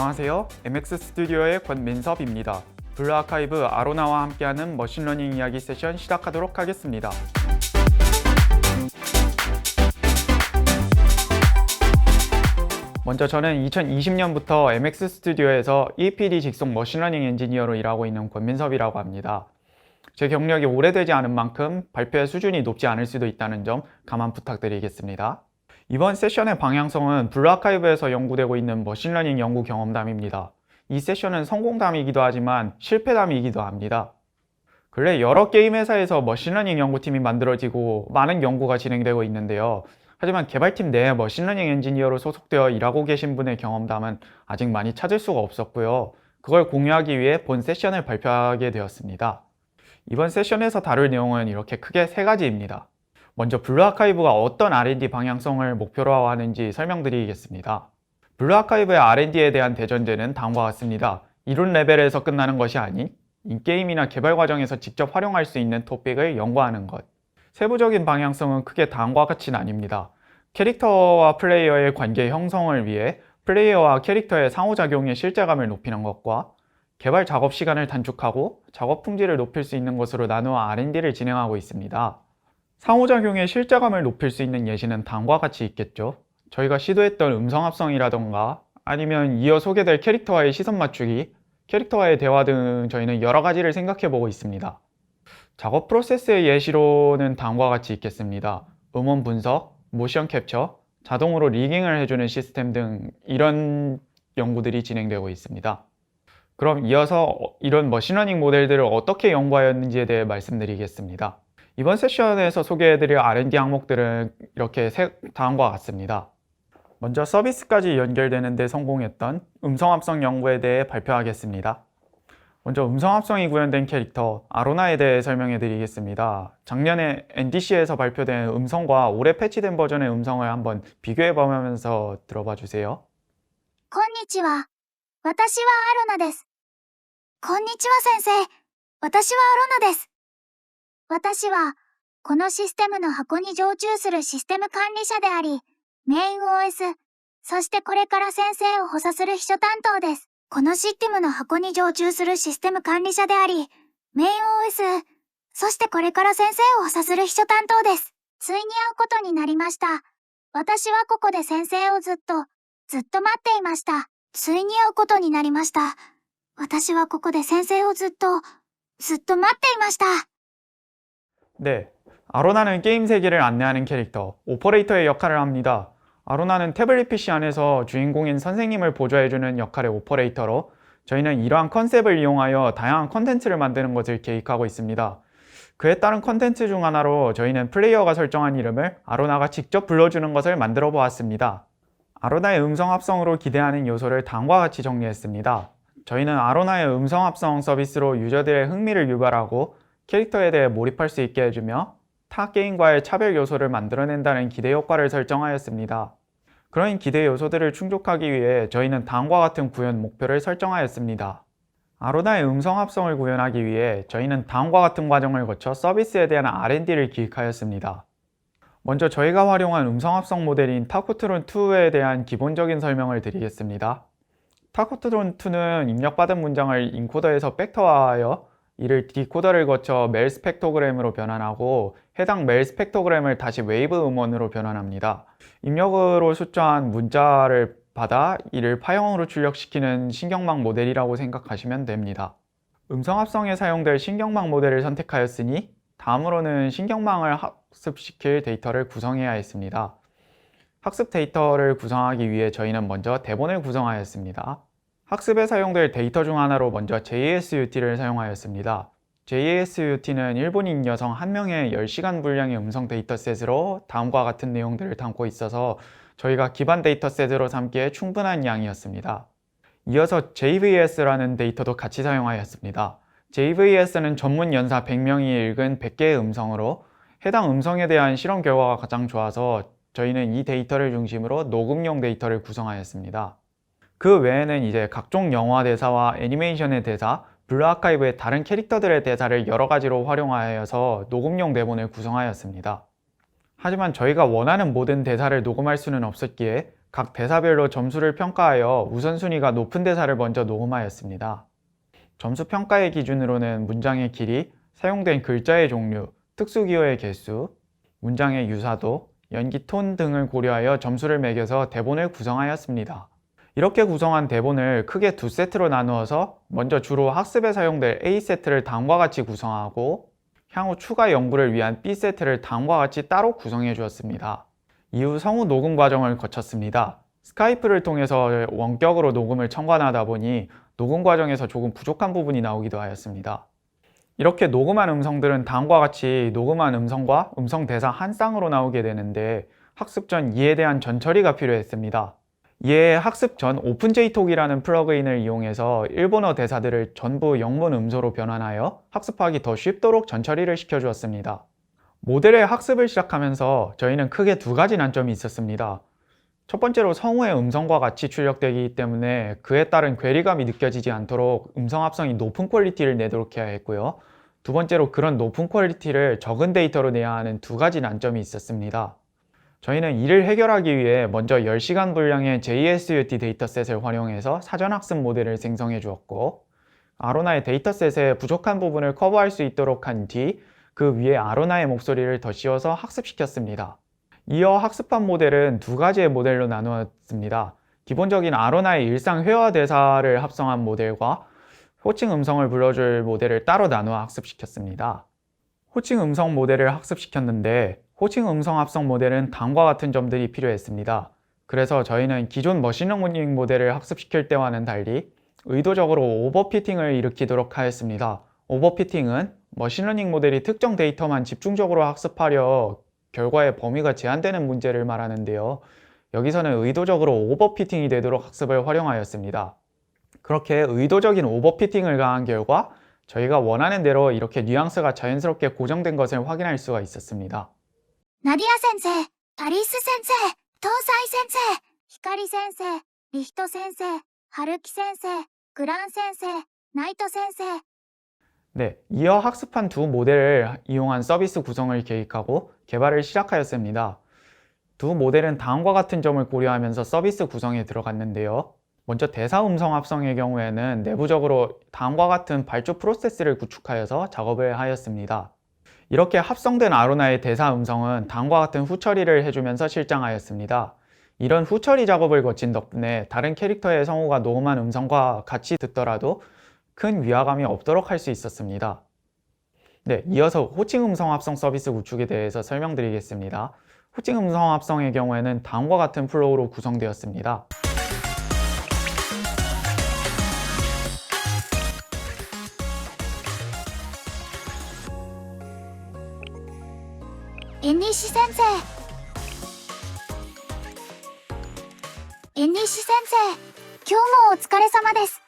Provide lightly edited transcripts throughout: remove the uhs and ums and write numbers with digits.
안녕하세요. MX 스튜디오의 권민섭입니다. 블루 아카이브 아로나와 함께하는 머신러닝 이야기 세션 시작하도록 하겠습니다. 먼저 저는 2020년부터 MX 스튜디오에서 EPD 직속 머신러닝 엔지니어로 일하고 있는 권민섭이라고 합니다. 제 경력이 오래되지 않은 만큼 발표의 수준이 높지 않을 수도 있다는 점 감안 부탁드리겠습니다. 이번 세션의 방향성은 블루 아카이브에서 연구되고 있는 머신러닝 연구 경험담입니다. 이 세션은 성공담이기도 하지만 실패담이기도 합니다. 근래 여러 게임 회사에서 머신러닝 연구팀이 만들어지고 많은 연구가 진행되고 있는데요. 하지만 개발팀 내에 머신러닝 엔지니어로 소속되어 일하고 계신 분의 경험담은 아직 많이 찾을 수가 없었고요. 그걸 공유하기 위해 본 세션을 발표하게 되었습니다. 이번 세션에서 다룰 내용은 이렇게 크게 세 가지입니다. 먼저 블루 아카이브가 어떤 R&D 방향성을 목표로 하는지 설명드리겠습니다. 블루 아카이브의 R&D에 대한 대전제는 다음과 같습니다. 이론 레벨에서 끝나는 것이 아닌 인게임이나 개발 과정에서 직접 활용할 수 있는 토픽을 연구하는 것. 세부적인 방향성은 크게 다음과 같이 나뉩니다. 캐릭터와 플레이어의 관계 형성을 위해 플레이어와 캐릭터의 상호작용의 실제감을 높이는 것과 개발 작업 시간을 단축하고 작업 품질을 높일 수 있는 것으로 나누어 R&D를 진행하고 있습니다. 상호작용의 실제감을 높일 수 있는 예시는 다음과 같이 있겠죠. 저희가 시도했던 음성 합성이라던가 아니면 이어 소개될 캐릭터와의 시선 맞추기, 캐릭터와의 대화 등 저희는 여러 가지를 생각해 보고 있습니다. 작업 프로세스의 예시로는 다음과 같이 있겠습니다. 음원 분석, 모션 캡처, 자동으로 리깅을 해주는 시스템 등 이런 연구들이 진행되고 있습니다. 그럼 이어서 이런 머신러닝 모델들을 어떻게 연구하였는지에 대해 말씀드리겠습니다. 이번 세션에서 소개해드릴 R&D 항목들은 이렇게 다음과 같습니다. 먼저 서비스까지 연결되는 데 성공했던 음성합성 연구에 대해 발표하겠습니다. 먼저 음성합성이 구현된 캐릭터 아로나에 대해 설명해 드리겠습니다. 작년에 NDC에서 발표된 음성과 올해 패치된 버전의 음성을 한번 비교해 보면서 들어봐 주세요. こんにちは。私はアロナです。こんにちは先生。私はアロナです。私は、このシステムの箱に常駐するシステム管理者であり、メイン OS、そしてこれから先生を補佐する秘書担当です。このシステムの箱に常駐するシステム管理者であり、メイン OS、そしてこれから先生を補佐する秘書担当です。ついに会うことになりました。私はここで先生をずっと待っていました。ついに会うことになりました。私はここで先生をずっと待っていました。 네, 아로나는 게임 세계를 안내하는 캐릭터, 오퍼레이터의 역할을 합니다. 아로나는 태블릿 PC 안에서 주인공인 선생님을 보조해주는 역할의 오퍼레이터로 저희는 이러한 컨셉을 이용하여 다양한 컨텐츠를 만드는 것을 계획하고 있습니다. 그에 따른 컨텐츠 중 하나로 저희는 플레이어가 설정한 이름을 아로나가 직접 불러주는 것을 만들어 보았습니다. 아로나의 음성 합성으로 기대하는 요소를 다음과 같이 정리했습니다. 저희는 아로나의 음성 합성 서비스로 유저들의 흥미를 유발하고 캐릭터에 대해 몰입할 수 있게 해주며 타 게임과의 차별 요소를 만들어낸다는 기대 효과를 설정하였습니다. 그런 기대 요소들을 충족하기 위해 저희는 다음과 같은 구현 목표를 설정하였습니다. 아로나의 음성 합성을 구현하기 위해 저희는 다음과 같은 과정을 거쳐 서비스에 대한 R&D를 기획하였습니다. 먼저 저희가 활용한 음성 합성 모델인 타코트론2에 대한 기본적인 설명을 드리겠습니다. 타코트론2는 입력받은 문장을 인코더에서 벡터화하여 이를 디코더를 거쳐 멜 스펙토그램으로 변환하고 해당 멜 스펙토그램을 다시 웨이브 음원으로 변환합니다. 입력으로 수정한 문자를 받아 이를 파형으로 출력시키는 신경망 모델이라고 생각하시면 됩니다. 음성 합성에 사용될 신경망 모델을 선택하였으니 다음으로는 신경망을 학습시킬 데이터를 구성해야 했습니다. 학습 데이터를 구성하기 위해 저희는 먼저 대본을 구성하였습니다. 학습에 사용될 데이터 중 하나로 먼저 JSUT를 사용하였습니다. JSUT는 일본인 여성 1명의 10시간 분량의 음성 데이터셋으로 다음과 같은 내용들을 담고 있어서 저희가 기반 데이터셋으로 삼기에 충분한 양이었습니다. 이어서 JVS라는 데이터도 같이 사용하였습니다. JVS는 전문 연사 100명이 읽은 100개의 음성으로 해당 음성에 대한 실험 결과가 가장 좋아서 저희는 이 데이터를 중심으로 녹음용 데이터를 구성하였습니다. 그 외에는 이제 각종 영화 대사와 애니메이션의 대사, 블루 아카이브의 다른 캐릭터들의 대사를 여러 가지로 활용하여서 녹음용 대본을 구성하였습니다. 하지만 저희가 원하는 모든 대사를 녹음할 수는 없었기에 각 대사별로 점수를 평가하여 우선순위가 높은 대사를 먼저 녹음하였습니다. 점수 평가의 기준으로는 문장의 길이, 사용된 글자의 종류, 특수기호의 개수, 문장의 유사도, 연기 톤 등을 고려하여 점수를 매겨서 대본을 구성하였습니다. 이렇게 구성한 대본을 크게 두 세트로 나누어서 먼저 주로 학습에 사용될 A세트를 다음과 같이 구성하고 향후 추가 연구를 위한 B세트를 다음과 같이 따로 구성해 주었습니다. 이후 성우 녹음 과정을 거쳤습니다. 스카이프를 통해서 원격으로 녹음을 첨가하다 보니 녹음 과정에서 조금 부족한 부분이 나오기도 하였습니다. 이렇게 녹음한 음성들은 다음과 같이 녹음한 음성과 음성 대사 한 쌍으로 나오게 되는데 학습 전 이에 대한 전처리가 필요했습니다. 이에 학습 전 오픈JTalk이라는 플러그인을 이용해서 일본어 대사들을 전부 영문 음소로 변환하여 학습하기 더 쉽도록 전처리를 시켜주었습니다. 모델의 학습을 시작하면서 저희는 크게 두 가지 난점이 있었습니다. 첫 번째로 성우의 음성과 같이 출력되기 때문에 그에 따른 괴리감이 느껴지지 않도록 음성 합성이 높은 퀄리티를 내도록 해야 했고요. 두 번째로 그런 높은 퀄리티를 적은 데이터로 내야 하는 두 가지 난점이 있었습니다. 저희는 이를 해결하기 위해 먼저 10시간 분량의 JSUT 데이터셋을 활용해서 사전학습 모델을 생성해 주었고 아로나의 데이터셋의 부족한 부분을 커버할 수 있도록 한 뒤 그 위에 아로나의 목소리를 더 씌워서 학습시켰습니다. 이어 학습한 모델은 두 가지의 모델로 나누었습니다. 기본적인 아로나의 일상 회화 대사를 합성한 모델과 호칭 음성을 불러줄 모델을 따로 나누어 학습시켰습니다. 호칭 음성 모델을 학습시켰는데 호칭 음성 합성 모델은 다음과 같은 점들이 필요했습니다. 그래서 저희는 기존 머신러닝 모델을 학습시킬 때와는 달리 의도적으로 오버피팅을 일으키도록 하였습니다. 오버피팅은 머신러닝 모델이 특정 데이터만 집중적으로 학습하려 결과의 범위가 제한되는 문제를 말하는데요. 여기서는 의도적으로 오버피팅이 되도록 학습을 활용하였습니다. 그렇게 의도적인 오버피팅을 가한 결과 저희가 원하는 대로 이렇게 뉘앙스가 자연스럽게 고정된 것을 확인할 수가 있었습니다. ナディア先生、アリス先生、東西先生、光先生、リヒト先生、春樹先生、グラン先生、ナイト先生。 네, 이어 학습한 두 모델을 이용한 서비스 구성을 계획하고 개발을 시작하였습니다. 두 모델은 다음과 같은 점을 고려하면서 서비스 구성에 들어갔는데요. 먼저 대사 음성 합성의 경우에는 내부적으로 다음과 같은 발주 프로세스를 구축하여서 작업을 하였습니다. 이렇게 합성된 아로나의 대사 음성은 다음과 같은 후처리를 해주면서 실장하였습니다. 이런 후처리 작업을 거친 덕분에 다른 캐릭터의 성우가 녹음한 음성과 같이 듣더라도 큰 위화감이 없도록 할 수 있었습니다. 네, 이어서 호칭 음성 합성 서비스 구축에 대해서 설명드리겠습니다. 호칭 음성 합성의 경우에는 다음과 같은 플로우로 구성되었습니다. NEC 先生。NEC 先生、今日もお疲れ様です。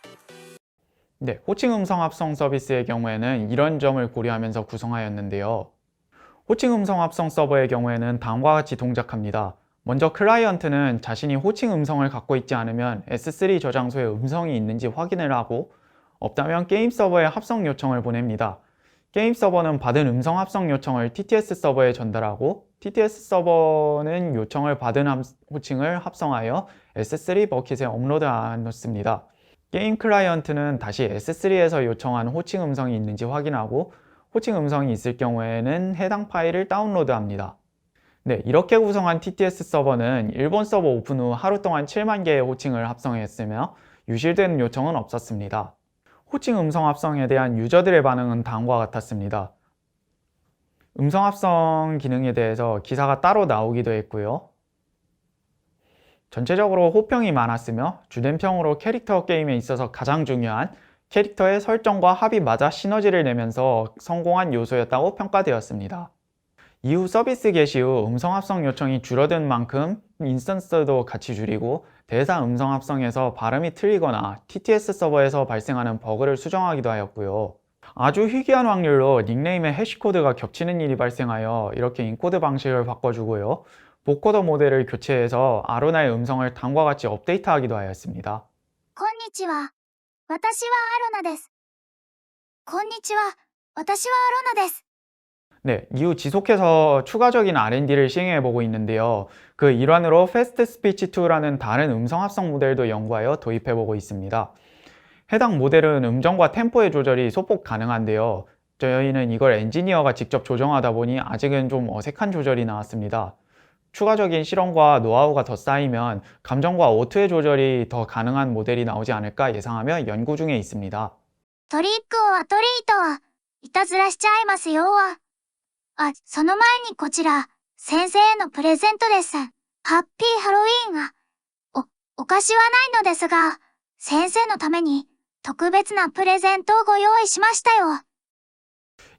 네, 호칭 음성 합성 서비스의 경우에는 이런 점을 고려하면서 구성하였는데요. 호칭 음성 합성 서버의 경우에는 다음과 같이 동작합니다. 먼저 클라이언트는 자신이 호칭 음성을 갖고 있지 않으면 S3 저장소에 음성이 있는지 확인을 하고 없다면 게임 서버에 합성 요청을 보냅니다. 게임 서버는 받은 음성 합성 요청을 TTS 서버에 전달하고 TTS 서버는 요청을 받은 호칭을 합성하여 S3 버킷에 업로드해 놓습니다. 게임 클라이언트는 다시 S3에서 요청한 호칭 음성이 있는지 확인하고 호칭 음성이 있을 경우에는 해당 파일을 다운로드합니다. 네, 이렇게 구성한 TTS 서버는 일본 서버 오픈 후 하루 동안 7만 개의 호칭을 합성했으며 유실된 요청은 없었습니다. 호칭 음성 합성에 대한 유저들의 반응은 다음과 같았습니다. 음성 합성 기능에 대해서 기사가 따로 나오기도 했고요. 전체적으로 호평이 많았으며 주된 평으로 캐릭터 게임에 있어서 가장 중요한 캐릭터의 설정과 합이 맞아 시너지를 내면서 성공한 요소였다고 평가되었습니다. 이후 서비스 개시 후 음성 합성 요청이 줄어든 만큼 인스턴스도 같이 줄이고 대사 음성 합성에서 발음이 틀리거나 TTS 서버에서 발생하는 버그를 수정하기도 하였고요. 아주 희귀한 확률로 닉네임의 해시코드가 겹치는 일이 발생하여 이렇게 인코드 방식을 바꿔주고요. 보코더 모델을 교체해서 아로나의 음성을 다음과 같이 업데이트하기도 하였습니다. こんにちは。私はアロナです。こんにちは。私はアロナです。 네, 이후 지속해서 추가적인 R&D를 시행해보고 있는데요. 그 일환으로 Fast Speech 2라는 다른 음성 합성 모델도 연구하여 도입해보고 있습니다. 해당 모델은 음정과 템포의 조절이 소폭 가능한데요. 저희는 이걸 엔지니어가 직접 조정하다 보니 아직은 좀 어색한 조절이 나왔습니다. 추가적인 실험과 노하우가 더 쌓이면 감정과 어투의 조절이 더 가능한 모델이 나오지 않을까 예상하며 연구 중에 있습니다. トリックオアトリートはいたずらしちゃいますよあ、その前にこちら、先生へのプレゼントです。ハッピーハロウィーンお菓子はないのですが、先生のために特別なプレゼントをご用意しましたよ。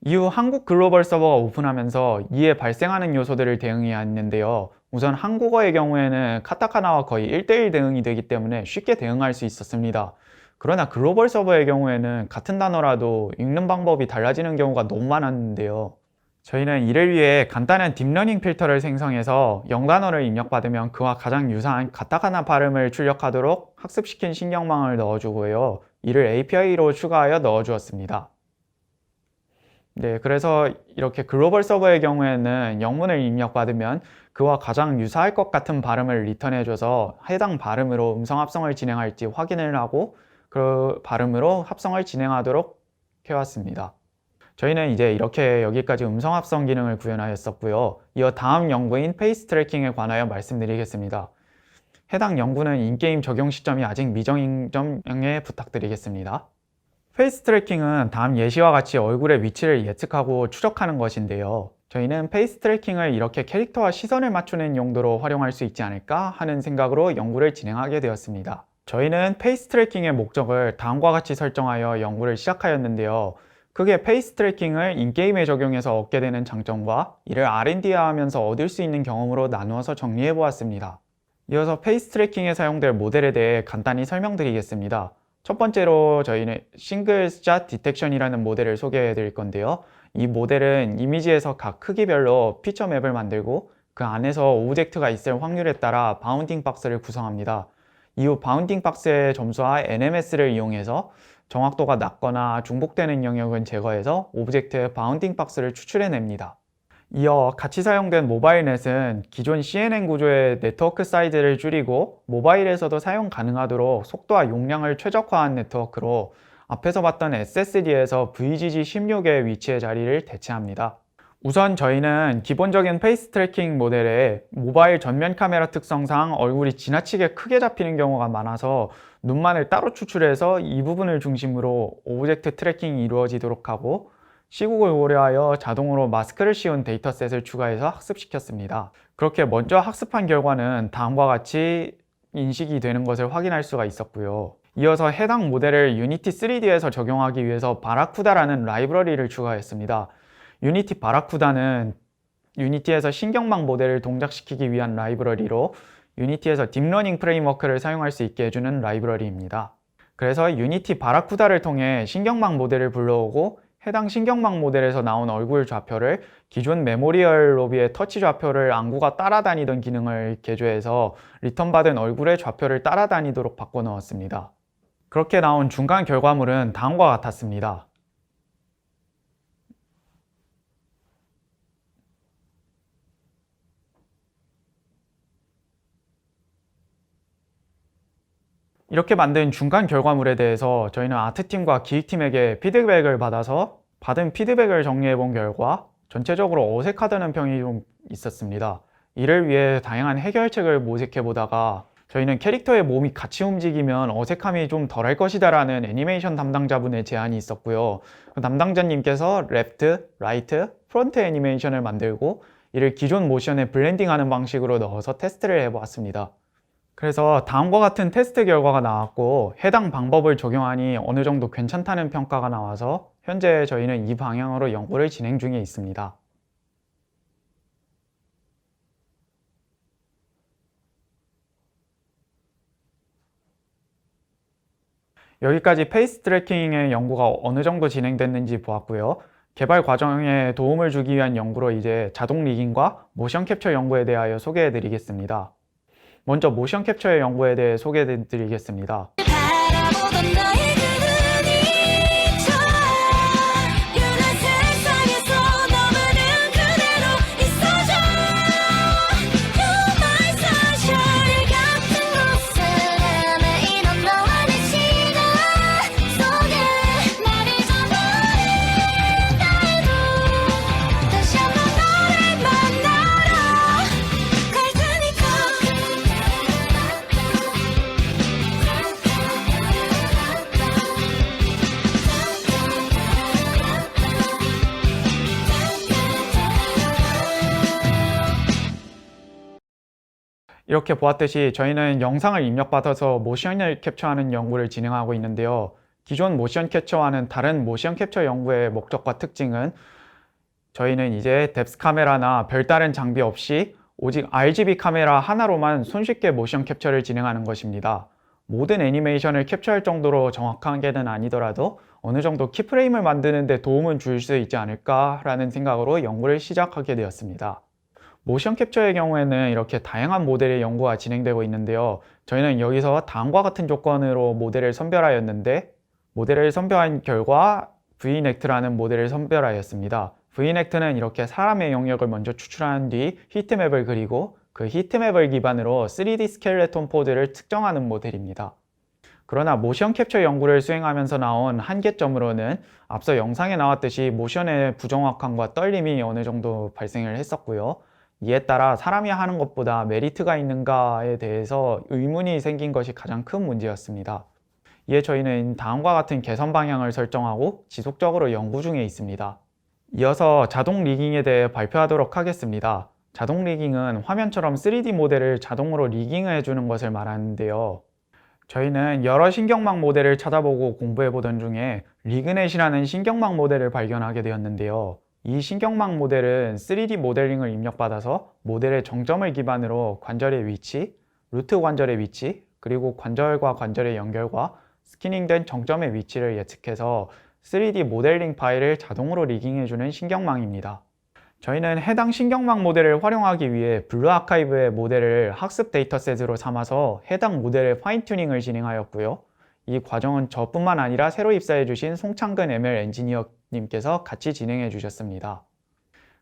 이후 한국 글로벌 서버가 오픈하면서 이에 발생하는 요소들을 대응해야 했는데요. 우선 한국어의 경우에는 카타카나와 거의 1대1 대응이 되기 때문에 쉽게 대응할 수 있었습니다. 그러나 글로벌 서버의 경우에는 같은 단어라도 읽는 방법이 달라지는 경우가 너무 많았는데요. 저희는 이를 위해 간단한 딥러닝 필터를 생성해서 영단어를 입력받으면 그와 가장 유사한 가타카나 발음을 출력하도록 학습시킨 신경망을 넣어주고요. 이를 API로 추가하여 넣어주었습니다. 네, 그래서 이렇게 글로벌 서버의 경우에는 영문을 입력받으면 그와 가장 유사할 것 같은 발음을 리턴해줘서 해당 발음으로 음성 합성을 진행할지 확인을 하고 그 발음으로 합성을 진행하도록 해왔습니다. 저희는 이제 이렇게 여기까지 음성 합성 기능을 구현하였었고요. 이어 다음 연구인 페이스 트래킹에 관하여 말씀드리겠습니다. 해당 연구는 인게임 적용 시점이 아직 미정인 점 양해 부탁드리겠습니다. 페이스 트래킹은 다음 예시와 같이 얼굴의 위치를 예측하고 추적하는 것인데요. 저희는 페이스 트래킹을 이렇게 캐릭터와 시선을 맞추는 용도로 활용할 수 있지 않을까 하는 생각으로 연구를 진행하게 되었습니다. 저희는 페이스 트래킹의 목적을 다음과 같이 설정하여 연구를 시작하였는데요. 크게 페이스 트래킹을 인게임에 적용해서 얻게 되는 장점과 이를 R&D화하면서 얻을 수 있는 경험으로 나누어서 정리해 보았습니다. 이어서 페이스 트래킹에 사용될 모델에 대해 간단히 설명드리겠습니다. 첫 번째로 저희는 싱글샷 디텍션이라는 모델을 소개해 드릴 건데요. 이 모델은 이미지에서 각 크기별로 피처 맵을 만들고 그 안에서 오브젝트가 있을 확률에 따라 바운딩 박스를 구성합니다. 이후 바운딩 박스의 점수와 NMS를 이용해서 정확도가 낮거나 중복되는 영역은 제거해서 오브젝트의 바운딩 박스를 추출해냅니다. 이어 같이 사용된 모바일넷은 기존 CNN 구조의 네트워크 사이즈를 줄이고 모바일에서도 사용 가능하도록 속도와 용량을 최적화한 네트워크로 앞에서 봤던 SSD에서 VGG16의 위치의 자리를 대체합니다. 우선 저희는 기본적인 페이스 트래킹 모델에 모바일 전면 카메라 특성상 얼굴이 지나치게 크게 잡히는 경우가 많아서 눈만을 따로 추출해서 이 부분을 중심으로 오브젝트 트래킹이 이루어지도록 하고 시국을 고려하여 자동으로 마스크를 씌운 데이터셋을 추가해서 학습시켰습니다. 그렇게 먼저 학습한 결과는 다음과 같이 인식이 되는 것을 확인할 수가 있었고요. 이어서 해당 모델을 유니티 3D에서 적용하기 위해서 바라쿠다라는 라이브러리를 추가했습니다. 유니티 바라쿠다는 유니티에서 신경망 모델을 동작시키기 위한 라이브러리로 유니티에서 딥러닝 프레임워크를 사용할 수 있게 해주는 라이브러리입니다. 그래서 유니티 바라쿠다를 통해 신경망 모델을 불러오고 해당 신경망 모델에서 나온 얼굴 좌표를 기존 메모리얼 로비의 터치 좌표를 안구가 따라다니던 기능을 개조해서 리턴받은 얼굴의 좌표를 따라다니도록 바꿔 넣었습니다. 그렇게 나온 중간 결과물은 다음과 같았습니다. 이렇게 만든 중간 결과물에 대해서 저희는 아트팀과 기획팀에게 피드백을 받아서 받은 피드백을 정리해 본 결과 전체적으로 어색하다는 평이 좀 있었습니다. 이를 위해 다양한 해결책을 모색해 보다가 저희는 캐릭터의 몸이 같이 움직이면 어색함이 좀 덜할 것이다 라는 애니메이션 담당자분의 제안이 있었고요. 그 담당자님께서 레프트, 라이트, 프론트 애니메이션을 만들고 이를 기존 모션에 블렌딩하는 방식으로 넣어서 테스트를 해보았습니다. 그래서 다음과 같은 테스트 결과가 나왔고 해당 방법을 적용하니 어느 정도 괜찮다는 평가가 나와서 현재 저희는 이 방향으로 연구를 진행 중에 있습니다. 여기까지 페이스 트래킹의 연구가 어느 정도 진행됐는지 보았고요. 개발 과정에 도움을 주기 위한 연구로 이제 자동 리깅과 모션 캡처 연구에 대하여 소개해 드리겠습니다. 먼저 모션 캡처의 연구에 대해 소개해 드리겠습니다. 이렇게 보았듯이 저희는 영상을 입력받아서 모션을 캡처하는 연구를 진행하고 있는데요. 기존 모션 캡처와는 다른 모션 캡처 연구의 목적과 특징은 저희는 이제 뎁스 카메라나 별다른 장비 없이 오직 RGB 카메라 하나로만 손쉽게 모션 캡처를 진행하는 것입니다. 모든 애니메이션을 캡처할 정도로 정확한 게는 아니더라도 어느 정도 키프레임을 만드는 데 도움은 줄 수 있지 않을까라는 생각으로 연구를 시작하게 되었습니다. 모션 캡처의 경우에는 이렇게 다양한 모델의 연구가 진행되고 있는데요. 저희는 여기서 다음과 같은 조건으로 모델을 선별하였는데 모델을 선별한 결과 VNACT라는 모델을 선별하였습니다. VNACT는 이렇게 사람의 영역을 먼저 추출한 뒤 히트맵을 그리고 그 히트맵을 기반으로 3D 스켈레톤 포즈를 측정하는 모델입니다. 그러나 모션 캡처 연구를 수행하면서 나온 한계점으로는 앞서 영상에 나왔듯이 모션의 부정확함과 떨림이 어느 정도 발생을 했었고요. 이에 따라 사람이 하는 것보다 메리트가 있는가에 대해서 의문이 생긴 것이 가장 큰 문제였습니다. 이에 저희는 다음과 같은 개선 방향을 설정하고 지속적으로 연구 중에 있습니다. 이어서 자동 리깅에 대해 발표하도록 하겠습니다. 자동 리깅은 화면처럼 3D 모델을 자동으로 리깅해 주는 것을 말하는데요. 저희는 여러 신경망 모델을 찾아보고 공부해 보던 중에 리그넷이라는 신경망 모델을 발견하게 되었는데요. 이 신경망 모델은 3D 모델링을 입력받아서 모델의 정점을 기반으로 관절의 위치, 루트 관절의 위치, 그리고 관절과 관절의 연결과 스캐닝된 정점의 위치를 예측해서 3D 모델링 파일을 자동으로 리깅해주는 신경망입니다. 저희는 해당 신경망 모델을 활용하기 위해 블루 아카이브의 모델을 학습 데이터셋으로 삼아서 해당 모델의 파인 튜닝을 진행하였고요. 이 과정은 저뿐만 아니라 새로 입사해 주신 송창근 ML 엔지니어님께서 같이 진행해 주셨습니다.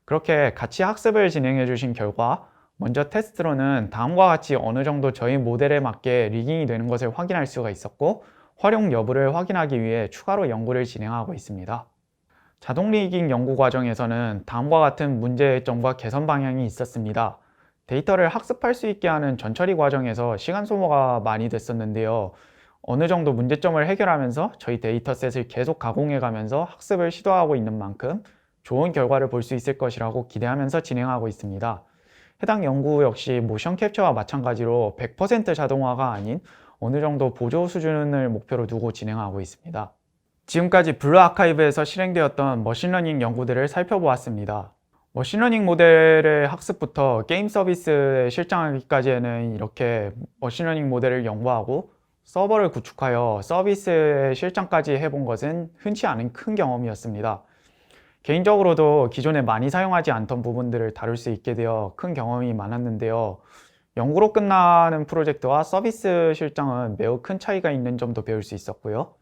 그렇게 같이 학습을 진행해 주신 결과 먼저 테스트로는 다음과 같이 어느 정도 저희 모델에 맞게 리깅이 되는 것을 확인할 수가 있었고 활용 여부를 확인하기 위해 추가로 연구를 진행하고 있습니다. 자동 리깅 연구 과정에서는 다음과 같은 문제점과 개선 방향이 있었습니다. 데이터를 학습할 수 있게 하는 전처리 과정에서 시간 소모가 많이 됐었는데요. 어느 정도 문제점을 해결하면서 저희 데이터셋을 계속 가공해가면서 학습을 시도하고 있는 만큼 좋은 결과를 볼 수 있을 것이라고 기대하면서 진행하고 있습니다. 해당 연구 역시 모션 캡처와 마찬가지로 100% 자동화가 아닌 어느 정도 보조 수준을 목표로 두고 진행하고 있습니다. 지금까지 블루 아카이브에서 실행되었던 머신러닝 연구들을 살펴보았습니다. 머신러닝 모델의 학습부터 게임 서비스에 실장하기까지는 이렇게 머신러닝 모델을 연구하고 서버를 구축하여 서비스의 실장까지 해본 것은 흔치 않은 큰 경험이었습니다. 개인적으로도 기존에 많이 사용하지 않던 부분들을 다룰 수 있게 되어 큰 경험이 많았는데요. 연구로 끝나는 프로젝트와 서비스 실장은 매우 큰 차이가 있는 점도 배울 수 있었고요.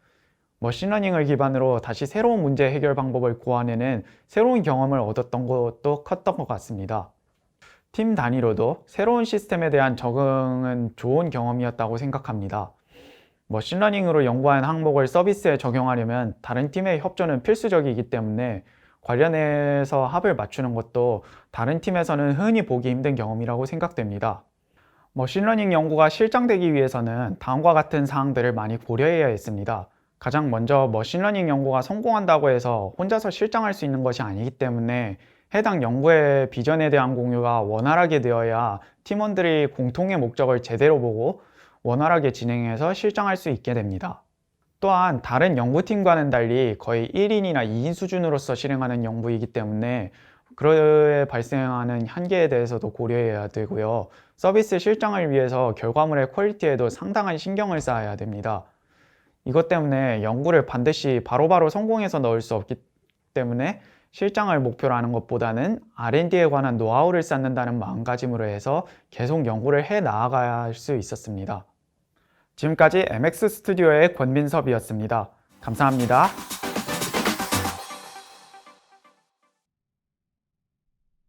머신러닝을 기반으로 다시 새로운 문제 해결 방법을 고안해낸 새로운 경험을 얻었던 것도 컸던 것 같습니다. 팀 단위로도 새로운 시스템에 대한 적응은 좋은 경험이었다고 생각합니다. 머신러닝으로 연구한 항목을 서비스에 적용하려면 다른 팀의 협조는 필수적이기 때문에 관련해서 합을 맞추는 것도 다른 팀에서는 흔히 보기 힘든 경험이라고 생각됩니다. 머신러닝 연구가 실장되기 위해서는 다음과 같은 사항들을 많이 고려해야 했습니다. 가장 먼저 머신러닝 연구가 성공한다고 해서 혼자서 실장할 수 있는 것이 아니기 때문에 해당 연구의 비전에 대한 공유가 원활하게 되어야 팀원들이 공통의 목적을 제대로 보고 원활하게 진행해서 실장할 수 있게 됩니다. 또한 다른 연구팀과는 달리 거의 1인이나 2인 수준으로서 실행하는 연구이기 때문에 그에 발생하는 한계에 대해서도 고려해야 되고요. 서비스 실장을 위해서 결과물의 퀄리티에도 상당한 신경을 쌓아야 됩니다. 이것 때문에 연구를 반드시 바로바로 성공해서 넣을 수 없기 때문에 실장을 목표로 하는 것보다는 R&D에 관한 노하우를 쌓는다는 마음가짐으로 해서 계속 연구를 해 나아가야 할 수 있었습니다. 지금까지 MX 스튜디오의 권민섭이었습니다. 감사합니다.